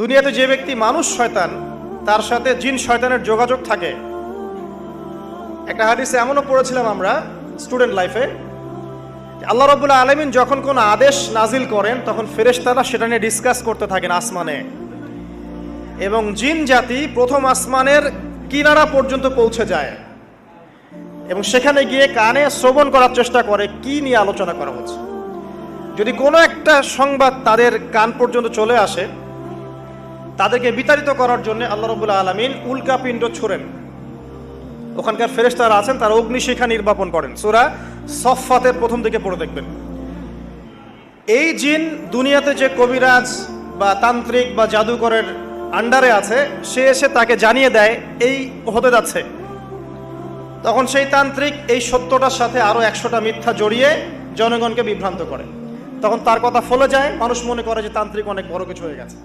দুনিয়াতে যে ব্যক্তি মানুষ শয়তান তার সাথে জিন শয়তানের যোগাযোগ থাকে। একটা হাদিসে এমনও পড়েছিলাম আমরা স্টুডেন্ট লাইফে, আল্লাহ রাব্বুল আলামিন যখন কোনো আদেশ নাজিল করেন তখন ফেরেশতারা সেটা নিয়ে ডিসকাস করতে থাকেন আসমানে, এবং জিন জাতি প্রথম আসমানের কিনারা পর্যন্ত পৌঁছে যায় এবং সেখানে গিয়ে কানে শ্রবণ করার চেষ্টা করে কি নিয়ে আলোচনা করা হচ্ছে। যদি কোনো একটা সংবাদ তাদের কান পর্যন্ত চলে আসে, তাদেরকে বিতাড়িত করার জন্য আল্লাহ রাব্বুল আলামিন উল্কাপিণ্ড ছোড়েন। ওখানকার ফেরেশতারা আছেন, তারা অগ্নিশিখা নির্বাপন করেন। সূরা সফফাতের প্রথম দিকে পড়ে দেখবেন। এই জিন দুনিয়াতে যে কবিরাজ বা তান্ত্রিক বা জাদুকরের আন্ডারে আছে, সে এসে তাকে জানিয়ে দেয় এই হতে যাচ্ছে। তখন সেই তান্ত্রিক এই সত্যটার সাথে আরো 100টা মিথ্যা জড়িয়ে জনগণকে বিভ্রান্ত করে। তখন তার কথা ফলে যায়, মানুষ মনে করে যে তান্ত্রিক অনেক বড় কিছু হয়ে গেছে।